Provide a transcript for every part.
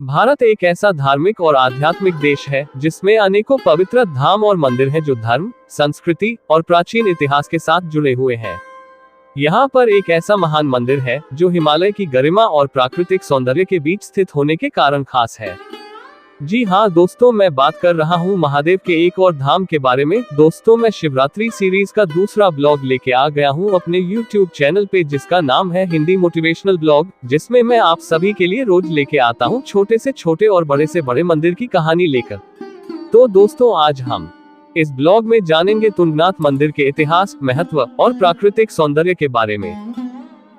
भारत एक ऐसा धार्मिक और आध्यात्मिक देश है जिसमें अनेकों पवित्र धाम और मंदिर हैं जो धर्म, संस्कृति और प्राचीन इतिहास के साथ जुड़े हुए हैं। यहाँ पर एक ऐसा महान मंदिर है जो हिमालय की गरिमा और प्राकृतिक सौंदर्य के बीच स्थित होने के कारण खास है। जी हाँ दोस्तों, मैं बात कर रहा हूँ महादेव के एक और धाम के बारे में। दोस्तों, मैं शिवरात्रि सीरीज का दूसरा ब्लॉग लेके आ गया हूँ अपने YouTube चैनल पे, जिसका नाम है हिंदी मोटिवेशनल ब्लॉग, जिसमें मैं आप सभी के लिए रोज लेके आता हूँ छोटे से छोटे और बड़े से बड़े मंदिर की कहानी लेकर। तो दोस्तों, आज हम इस ब्लॉग में जानेंगे तुंगनाथ मंदिर के इतिहास, महत्व और प्राकृतिक सौंदर्य के बारे में।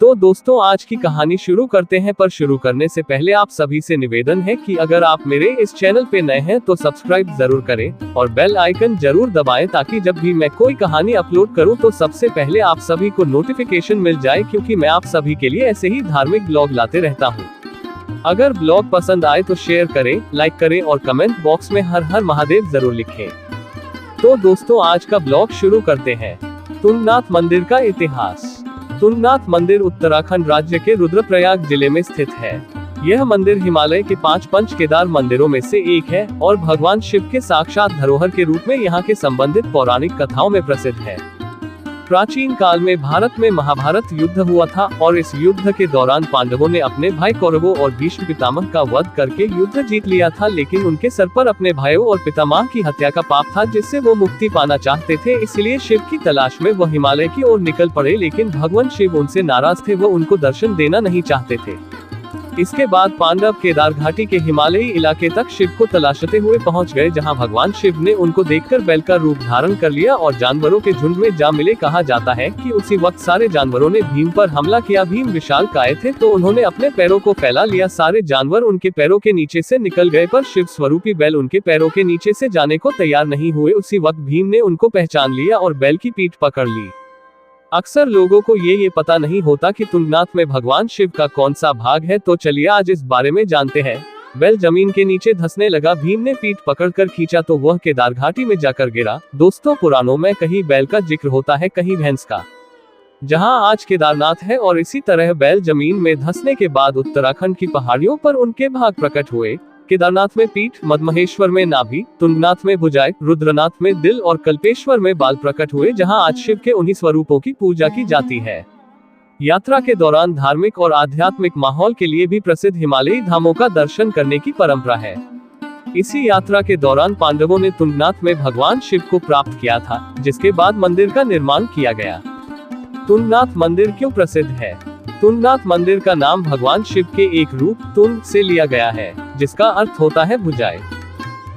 तो दोस्तों, आज की कहानी शुरू करते हैं, पर शुरू करने से पहले आप सभी से निवेदन है कि अगर आप मेरे इस चैनल पे नए हैं तो सब्सक्राइब जरूर करें और बेल आइकन जरूर दबाएं, ताकि जब भी मैं कोई कहानी अपलोड करूं तो सबसे पहले आप सभी को नोटिफिकेशन मिल जाए, क्योंकि मैं आप सभी के लिए ऐसे ही धार्मिक ब्लॉग लाते रहता हूँ। अगर ब्लॉग पसंद आए तो शेयर करें, लाइक करें और कमेंट बॉक्स में हर हर महादेव जरूर लिखें। तो दोस्तों, आज का ब्लॉग शुरू करते हैं। तुंगनाथ मंदिर का इतिहास। तुंगनाथ मंदिर उत्तराखंड राज्य के रुद्रप्रयाग जिले में स्थित है। यह मंदिर हिमालय के 5 पंच केदार मंदिरों में से एक है और भगवान शिव के साक्षात धरोहर के रूप में यहाँ के संबंधित पौराणिक कथाओं में प्रसिद्ध है। प्राचीन काल में भारत में महाभारत युद्ध हुआ था और इस युद्ध के दौरान पांडवों ने अपने भाई कौरवों और भीष्म पितामह का वध करके युद्ध जीत लिया था, लेकिन उनके सर पर अपने भाइयों और पितामह की हत्या का पाप था, जिससे वो मुक्ति पाना चाहते थे। इसलिए शिव की तलाश में वो हिमालय की ओर निकल पड़े, लेकिन भगवान शिव उनसे नाराज थे, वो उनको दर्शन देना नहीं चाहते थे। इसके बाद पांडव केदार घाटी के हिमालयी इलाके तक शिव को तलाशते हुए पहुंच गए, जहां भगवान शिव ने उनको देखकर बैल का रूप धारण कर लिया और जानवरों के झुंड में जा मिले। कहा जाता है कि उसी वक्त सारे जानवरों ने भीम पर हमला किया। भीम विशालकाय थे तो उन्होंने अपने पैरों को फैला लिया। सारे जानवर उनके पैरों के नीचे से निकल गए, पर शिव स्वरूपी बैल उनके पैरों के नीचे से जाने को तैयार नहीं हुए। उसी वक्त भीम ने उनको पहचान लिया और बैल की पीठ पकड़ ली। अक्सर लोगों को ये पता नहीं होता कि तुंगनाथ में भगवान शिव का कौन सा भाग है, तो चलिए आज इस बारे में जानते हैं। बैल जमीन के नीचे धंसने लगा। भीम ने पीठ पकड़कर खींचा तो वह केदार घाटी में जाकर गिरा। दोस्तों, पुराणों में कहीं बैल का जिक्र होता है, कहीं भैंस का, जहां आज केदारनाथ है, और इसी तरह बैल जमीन में धंसने के बाद उत्तराखंड की पहाड़ियों पर उनके भाग प्रकट हुए। केदारनाथ में पीठ, मदमहेश्वर में नाभि, तुंगनाथ में भुजाएं, रुद्रनाथ में दिल और कल्पेश्वर में बाल प्रकट हुए, जहां आज शिव के उन्हीं स्वरूपों की पूजा की जाती है। यात्रा के दौरान धार्मिक और आध्यात्मिक माहौल के लिए भी प्रसिद्ध हिमालयी धामों का दर्शन करने की परंपरा है। इसी यात्रा के दौरान पांडवों ने तुंगनाथ में भगवान शिव को प्राप्त किया था, जिसके बाद मंदिर का निर्माण किया गया। तुंगनाथ मंदिर क्यों प्रसिद्ध है? तुंगनाथ मंदिर का नाम भगवान शिव के एक रूप तुंग से लिया गया है, जिसका अर्थ होता है भुजाएं।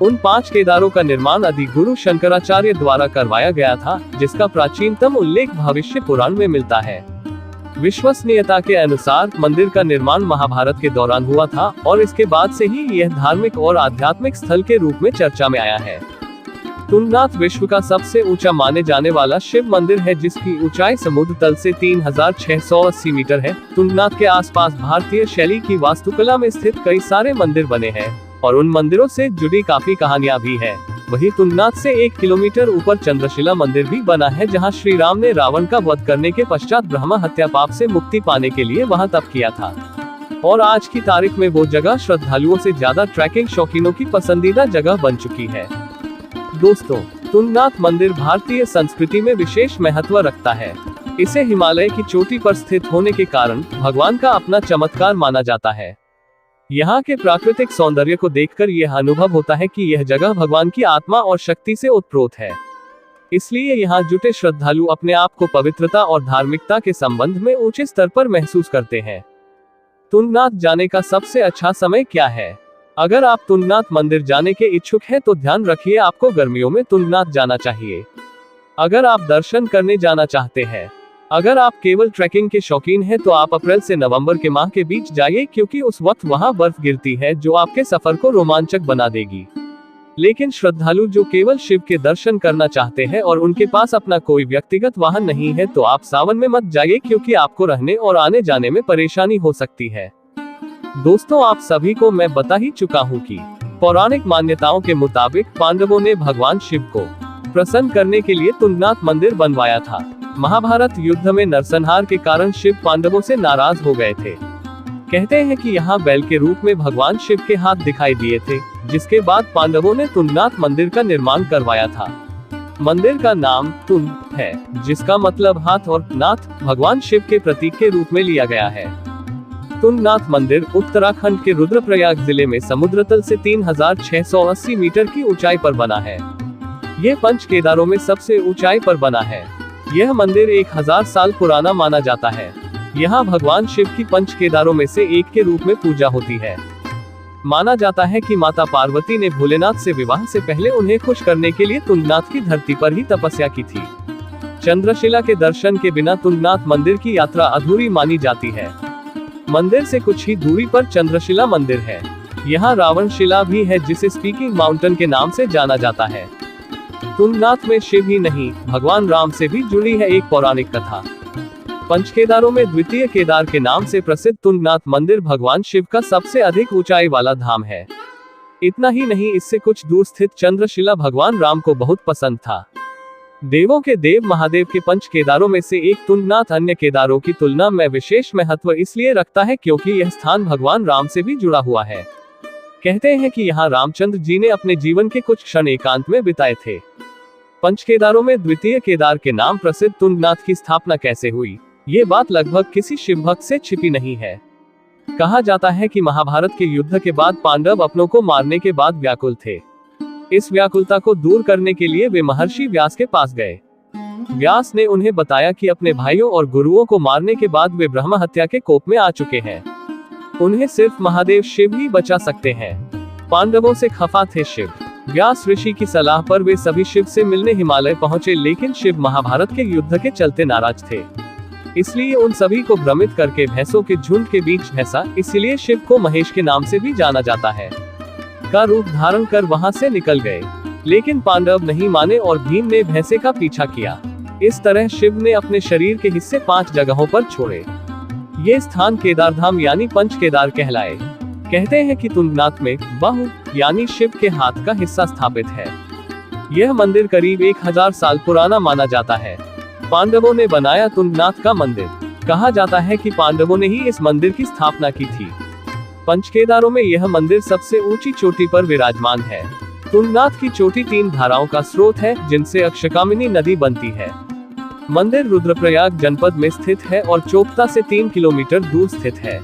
उन 5 केदारों का निर्माण आदि गुरु शंकराचार्य द्वारा करवाया गया था, जिसका प्राचीनतम उल्लेख भविष्य पुराण में मिलता है। विश्वसनीयता के अनुसार मंदिर का निर्माण महाभारत के दौरान हुआ था और इसके बाद से ही यह धार्मिक और आध्यात्मिक स्थल के रूप में चर्चा में आया है। तुंगनाथ विश्व का सबसे ऊंचा माने जाने वाला शिव मंदिर है, जिसकी ऊंचाई समुद्र तल से 3680 मीटर है। तुंगनाथ के आसपास भारतीय शैली की वास्तुकला में स्थित कई सारे मंदिर बने हैं और उन मंदिरों से जुड़ी काफी कहानियां भी हैं। वहीं तुंगनाथ से 1 किलोमीटर ऊपर चंद्रशिला मंदिर भी बना है, जहां श्री राम ने रावण का वध करने के पश्चात ब्रह्मा हत्या पाप से मुक्ति पाने के लिए वहां तप किया था। और आज की तारीख में वो जगह श्रद्धालुओं से ज्यादा ट्रैकिंग शौकीनों की पसंदीदा जगह बन चुकी है। दोस्तों, तुंगनाथ मंदिर भारतीय संस्कृति में विशेष महत्व रखता है। इसे हिमालय की चोटी पर स्थित होने के कारण भगवान का अपना चमत्कार माना जाता है। यहाँ के प्राकृतिक सौंदर्य को देखकर यह अनुभव होता है कि यह जगह भगवान की आत्मा और शक्ति से ओतप्रोत है। इसलिए यहाँ जुटे श्रद्धालु अपने आप को पवित्रता और धार्मिकता के संबंध में ऊंचे स्तर पर महसूस करते हैं। तुंगनाथ जाने का सबसे अच्छा समय क्या है? अगर आप तुंगनाथ मंदिर जाने के इच्छुक हैं तो ध्यान रखिए, आपको गर्मियों में तुंगनाथ जाना चाहिए। अगर आप दर्शन करने जाना चाहते हैं, अगर आप केवल ट्रैकिंग के शौकीन हैं, तो आप अप्रैल से नवंबर के माह के बीच जाइए, क्योंकि उस वक्त वहां बर्फ गिरती है, जो आपके सफर को रोमांचक बना देगी। लेकिन श्रद्धालु जो केवल शिव के दर्शन करना चाहते हैं और उनके पास अपना कोई व्यक्तिगत वाहन नहीं है, तो आप सावन में मत जाइए, क्योंकि आपको रहने और आने जाने में परेशानी हो सकती है। दोस्तों, आप सभी को मैं बता ही चुका हूँ कि पौराणिक मान्यताओं के मुताबिक पांडवों ने भगवान शिव को प्रसन्न करने के लिए तुंगनाथ मंदिर बनवाया था। महाभारत युद्ध में नरसंहार के कारण शिव पांडवों से नाराज हो गए थे। कहते हैं कि यहाँ बैल के रूप में भगवान शिव के हाथ दिखाई दिए थे, जिसके बाद पांडवों ने तुंगनाथ मंदिर का निर्माण करवाया था। मंदिर का नाम तुंग है, जिसका मतलब हाथ, और नाथ भगवान शिव के प्रतीक के रूप में लिया गया है। तुंगनाथ मंदिर उत्तराखंड के रुद्रप्रयाग जिले में समुद्र तल से 3680 मीटर की ऊंचाई पर बना है। यह पंच केदारों में सबसे ऊंचाई पर बना है। यह मंदिर 1000 साल पुराना माना जाता है। यहाँ भगवान शिव की पंच केदारों में से एक के रूप में पूजा होती है। माना जाता है कि माता पार्वती ने भोलेनाथ से विवाह से पहले उन्हें खुश करने के लिए तुंगनाथ की धरती पर ही तपस्या की थी। चंद्रशिला के दर्शन के बिना तुंगनाथ मंदिर की यात्रा अधूरी मानी जाती है। मंदिर से कुछ ही दूरी पर चंद्रशिला मंदिर है। यहाँ रावण शिला भी है, जिसे स्पीकिंग माउंटेन के नाम से जाना जाता है। तुंगनाथ में शिव ही नहीं, भगवान राम से भी जुड़ी है एक पौराणिक कथा। पंचकेदारों में द्वितीय केदार के नाम से प्रसिद्ध तुंगनाथ मंदिर भगवान शिव का सबसे अधिक ऊंचाई वाला धाम है। इतना ही नहीं, इससे कुछ दूर स्थित चंद्रशिला भगवान राम को बहुत पसंद था। देवों के देव महादेव के पंच केदारों में से एक तुंगनाथ अन्य केदारों की तुलना में विशेष महत्व इसलिए रखता है क्योंकि यह स्थान भगवान राम से भी जुड़ा हुआ है। कहते हैं कि यहाँ रामचंद्र जी ने अपने जीवन के कुछ क्षण एकांत में बिताए थे। पंच केदारों में द्वितीय केदार के नाम प्रसिद्ध तुंगनाथ की स्थापना कैसे हुई, ये बात लगभग किसी शिव भक्त से छिपी नहीं है। कहा जाता है कि महाभारत के युद्ध के बाद पांडव अपनों को मारने के बाद व्याकुल थे। इस व्याकुलता को दूर करने के लिए वे महर्षि व्यास के पास गए। व्यास ने उन्हें बताया कि अपने भाइयों और गुरुओं को मारने के बाद वे ब्रह्म हत्या के कोप में आ चुके हैं। उन्हें सिर्फ महादेव शिव ही बचा सकते हैं। पांडवों से खफा थे शिव। व्यास ऋषि की सलाह पर वे सभी शिव से मिलने हिमालय पहुंचे, लेकिन शिव महाभारत के युद्ध के चलते नाराज थे। इसलिए उन सभी को भ्रमित करके भैंसों के झुंड के बीच भैंसा, इसलिए शिव को महेश के नाम से भी जाना जाता है, का रूप धारण कर वहां से निकल गए। लेकिन पांडव नहीं माने और भीम ने भैंसे का पीछा किया। इस तरह शिव ने अपने शरीर के हिस्से 5 जगहों पर छोड़े। ये स्थान केदारधाम यानी पंच केदार कहलाए। कहते हैं कि तुंगनाथ में बाहु यानी शिव के हाथ का हिस्सा स्थापित है। यह मंदिर करीब 1000 साल पुराना माना जाता है। पांडवों ने बनाया तुंगनाथ का मंदिर। कहा जाता है कि पांडवों ने ही इस मंदिर की स्थापना की थी। पंचकेदारों में यह मंदिर सबसे ऊंची चोटी पर विराजमान है। तुंगनाथ की चोटी 3 धाराओं का स्रोत है, जिनसे अक्षकामिनी नदी बनती है। मंदिर रुद्रप्रयाग जनपद में स्थित है और चोपता से 3 किलोमीटर दूर स्थित है।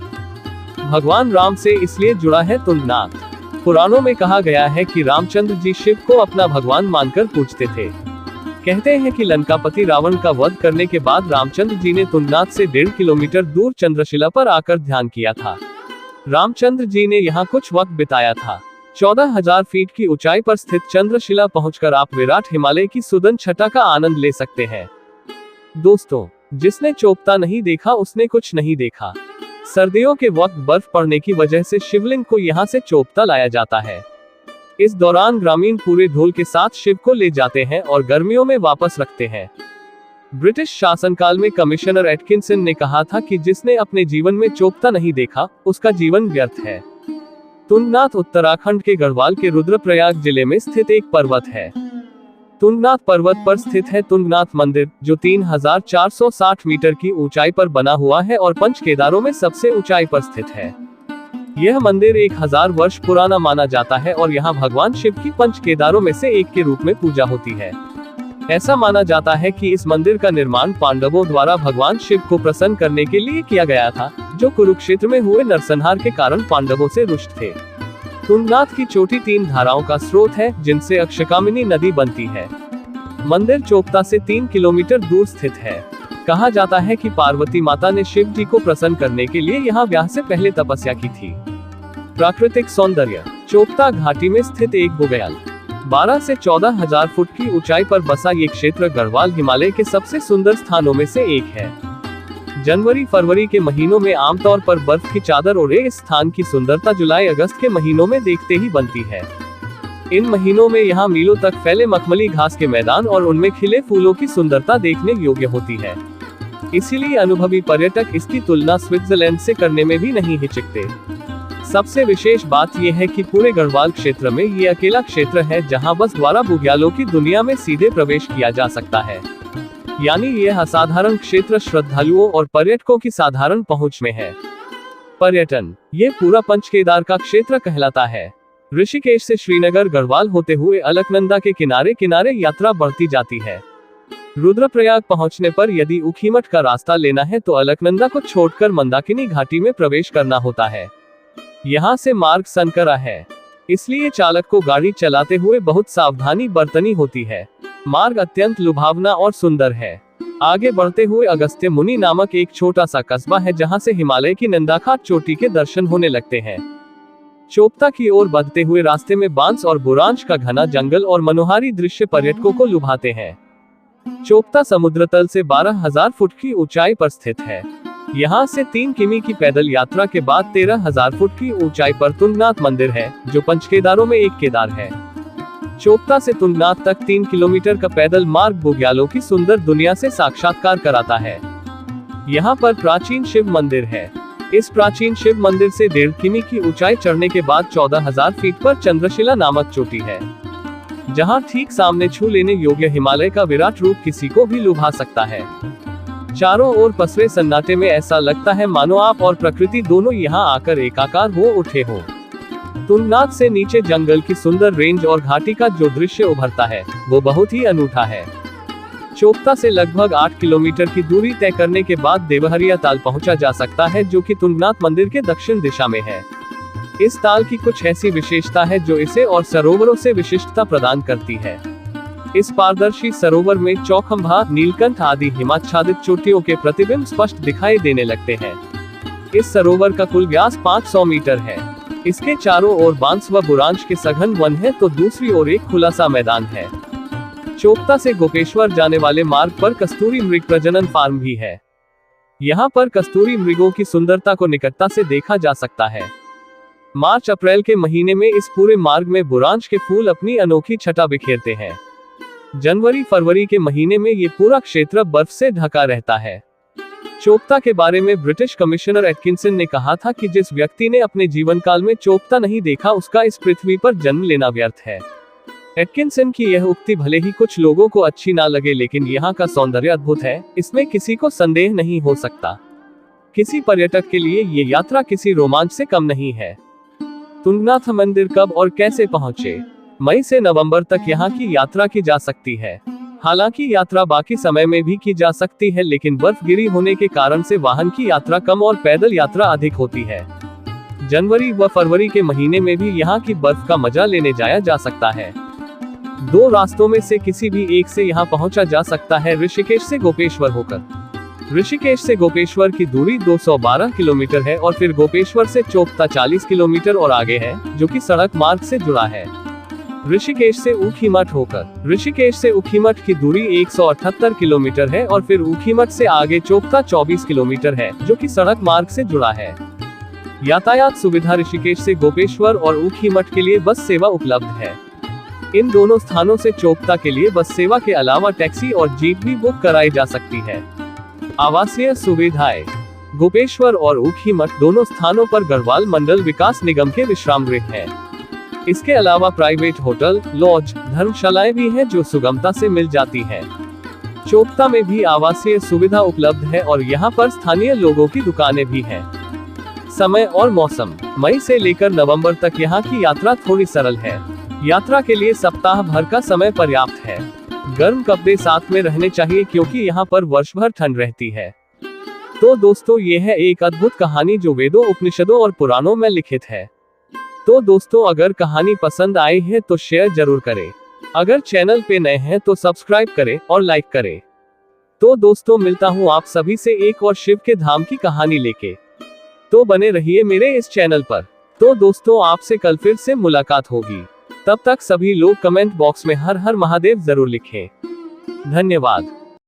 भगवान राम से इसलिए जुड़ा है तुंगनाथ। पुराणों में कहा गया है कि रामचंद्र जी शिव को अपना भगवान मानकर पूजते थे। कहते हैं कि लंकापति रावण का वध करने के बाद रामचंद्र जी ने तुंगनाथ से 1.5 किलोमीटर दूर चंद्रशिला पर आकर ध्यान किया था। रामचंद्र जी ने यहाँ कुछ वक्त बिताया था। 14,000 फीट की ऊंचाई पर स्थित चंद्रशिला पहुंचकर आप विराट हिमालय की सुदन छटा का आनंद ले सकते हैं। दोस्तों, जिसने चोपता नहीं देखा उसने कुछ नहीं देखा। सर्दियों के वक्त बर्फ पड़ने की वजह से शिवलिंग को यहाँ से चोपता लाया जाता है। इस दौरान ग्रामीण पूरे ढोल के साथ शिव को ले जाते हैं और गर्मियों में वापस रखते हैं। ब्रिटिश शासनकाल में कमिश्नर एटकिंसन ने कहा था कि जिसने अपने जीवन में चोपता नहीं देखा, उसका जीवन व्यर्थ है। तुंगनाथ उत्तराखंड के गढ़वाल के रुद्रप्रयाग जिले में स्थित एक पर्वत है। तुंगनाथ पर्वत पर स्थित है तुंगनाथ मंदिर, जो 3460 मीटर की ऊंचाई पर बना हुआ है और पंच केदारों में सबसे ऊंचाई पर स्थित है। यह मंदिर 1000 वर्ष पुराना माना जाता है और यहाँ भगवान शिव की पंच केदारों में से एक के रूप में पूजा होती है। ऐसा माना जाता है कि इस मंदिर का निर्माण पांडवों द्वारा भगवान शिव को प्रसन्न करने के लिए किया गया था, जो कुरुक्षेत्र में हुए नरसंहार के कारण पांडवों से रुष्ट थे। तुंगनाथ की चोटी 3 धाराओं का स्रोत है, जिनसे अक्षकामिनी नदी बनती है। मंदिर चोपता से 3 किलोमीटर दूर स्थित है। कहा जाता है कि पार्वती माता ने शिव जी को प्रसन्न करने के लिए यहाँ ब्याह से पहले तपस्या की थी। प्राकृतिक सौंदर्य। चोपता घाटी में स्थित एक बुग्याल 12 से 14,000 फुट की ऊंचाई पर बसा ये क्षेत्र गढ़वाल हिमालय के सबसे सुंदर स्थानों में से एक है। जनवरी फरवरी के महीनों में आमतौर पर बर्फ की चादर ओढ़े इस स्थान की सुंदरता जुलाई अगस्त के महीनों में देखते ही बनती है। इन महीनों में यहाँ मीलों तक फैले मखमली घास के मैदान और उनमें खिले फूलों की सुंदरता देखने योग्य होती है। इसीलिए अनुभवी पर्यटक इसकी तुलना स्विट्जरलैंड से करने में भी नहीं हिचकते। सबसे विशेष बात यह है कि पूरे गढ़वाल क्षेत्र में ये अकेला क्षेत्र है जहां बस द्वारा बुग्यालों की दुनिया में सीधे प्रवेश किया जा सकता है। यानी यह असाधारण क्षेत्र श्रद्धालुओं और पर्यटकों की साधारण पहुंच में है। पर्यटन, ये पूरा पंच केदार का क्षेत्र कहलाता है। ऋषिकेश से श्रीनगर गढ़वाल होते हुए अलकनंदा के किनारे किनारे यात्रा बढ़ती जाती है। रुद्रप्रयाग पहुंचने पर यदि ऊखीमठ का रास्ता लेना है तो अलकनंदा को छोड़कर मंदाकिनी घाटी में प्रवेश करना होता है। यहाँ से मार्ग संकरा है, इसलिए चालक को गाड़ी चलाते हुए बहुत सावधानी बरतनी होती है। मार्ग अत्यंत लुभावना और सुंदर है। आगे बढ़ते हुए अगस्त्य मुनि नामक एक छोटा सा कस्बा है, जहाँ से हिमालय की नंदाखाट चोटी के दर्शन होने लगते हैं। चोपता की ओर बढ़ते हुए रास्ते में बांस और बुरांश का घना जंगल और मनोहारी दृश्य पर्यटकों को लुभाते हैं। चोपता समुद्र तल से 12,000 फुट की ऊंचाई पर स्थित है। यहाँ से 3 किमी की पैदल यात्रा के बाद 13,000 फुट की ऊंचाई पर तुंगनाथ मंदिर है, जो पंचकेदारों में एक केदार है। चोपता से तुंगनाथ तक 3 किलोमीटर का पैदल मार्ग बुग्यालों की सुंदर दुनिया से साक्षात्कार कराता है। यहाँ पर प्राचीन शिव मंदिर है। इस प्राचीन शिव मंदिर से 1.5 किमी की ऊंचाई चढ़ने के बाद 14,000 फीट पर चंद्रशिला नामक चोटी है, जहाँ ठीक सामने छू लेने योग्य हिमालय का विराट रूप किसी को भी लुभा सकता है। चारों ओर पसरे सन्नाटे में ऐसा लगता है मानो आप और प्रकृति दोनों यहाँ आकर एकाकार हो उठे हो। तुंगनाथ से नीचे जंगल की सुंदर रेंज और घाटी का जो दृश्य उभरता है वो बहुत ही अनूठा है। चोपता से लगभग 8 किलोमीटर की दूरी तय करने के बाद देवहरिया ताल पहुंचा जा सकता है, जो कि तुंगनाथ मंदिर के दक्षिण दिशा में है। इस ताल की कुछ ऐसी विशेषता है जो इसे और सरोवरों से विशिष्टता प्रदान करती है। इस पारदर्शी सरोवर में चौखंभा, नीलकंठ आदि हिमाच्छादित चोटियों के प्रतिबिंब स्पष्ट दिखाई देने लगते हैं। इस सरोवर का कुल व्यास 500 मीटर है। इसके चारों ओर बांस व बुरांश के सघन वन है तो दूसरी ओर एक खुला सा मैदान है। चोपता से गोपेश्वर जाने वाले मार्ग पर कस्तूरी मृग प्रजनन फार्म भी है। यहाँ पर कस्तूरी मृगों की सुंदरता को निकटता से देखा जा सकता है। मार्च अप्रैल के महीने में इस पूरे मार्ग में बुरांश के फूल अपनी अनोखी छटा बिखेरते हैं। जनवरी फरवरी के महीने में ये पूरा क्षेत्र बर्फ से ढका रहता है। चोपता के बारे में ब्रिटिश कमिश्नर एटकिंसन ने कहा था कि जिस व्यक्ति ने अपने जीवन काल में चोपता नहीं देखा उसका इस पृथ्वी पर जन्म लेना व्यर्थ है। एटकिंसन की यह उक्ति भले ही कुछ लोगों को अच्छी ना लगे, लेकिन यहाँ का सौंदर्य अद्भुत है, इसमें किसी को संदेह नहीं हो सकता। किसी पर्यटक के लिए ये यात्रा किसी रोमांच से कम नहीं है। तुंगनाथ मंदिर कब और कैसे पहुँचे? मई से नवंबर तक यहाँ की यात्रा की जा सकती है। हालांकि यात्रा बाकी समय में भी की जा सकती है, लेकिन बर्फगिरी होने के कारण से वाहन की यात्रा कम और पैदल यात्रा अधिक होती है। जनवरी व फरवरी के महीने में भी यहाँ की बर्फ का मजा लेने जाया जा सकता है। 2 रास्तों में से किसी भी एक से यहाँ पहुँचा जा सकता है, ऋषिकेश से गोपेश्वर होकर। ऋषिकेश से गोपेश्वर की दूरी 212 किलोमीटर है और फिर गोपेश्वर से चोपता 40 किलोमीटर और आगे है, जो कि सड़क मार्ग से जुड़ा है। ऋषिकेश से ऊखीमठ होकर ऋषिकेश से ऊखीमठ की दूरी 178 किलोमीटर है और फिर ऊखीमठ से आगे चोपता 24 किलोमीटर है, जो कि सड़क मार्ग से जुड़ा है। यातायात सुविधा ऋषिकेश से गोपेश्वर और ऊखीमठ के लिए बस सेवा उपलब्ध है। इन दोनों स्थानों से चोपता के लिए बस सेवा के अलावा टैक्सी और जीप भी बुक कराई जा सकती है। आवासीय सुविधाएं। गोपेश्वर और ऊखीमठ दोनों स्थानों पर गढ़वाल मंडल विकास निगम के विश्राम गृह हैं। इसके अलावा प्राइवेट होटल, लॉज, धर्मशालाएं भी हैं जो सुगमता से मिल जाती हैं। चोपता में भी आवासीय सुविधा उपलब्ध है और यहाँ पर स्थानीय लोगों की दुकानें भी हैं। समय और मौसम। मई से लेकर नवंबर तक यहाँ की यात्रा थोड़ी सरल है। यात्रा के लिए सप्ताह भर का समय पर्याप्त है। गर्म कपड़े साथ में रहने चाहिए क्योंकि यहाँ पर वर्ष भर ठंड रहती है। तो दोस्तों, ये है एक अद्भुत कहानी जो वेदों, उपनिषदों और पुराणों में लिखित है। तो दोस्तों, अगर कहानी पसंद आई है तो शेयर जरूर करें। अगर चैनल पे नए हैं तो सब्सक्राइब करें और लाइक करें। तो दोस्तों, मिलता हूँ आप सभी से एक और शिव के धाम की कहानी लेके। तो बने रहिए मेरे इस चैनल पर। तो दोस्तों, आपसे कल फिर से मुलाकात होगी। तब तक सभी लोग कमेंट बॉक्स में हर हर महादेव जरूर लिखें। धन्यवाद।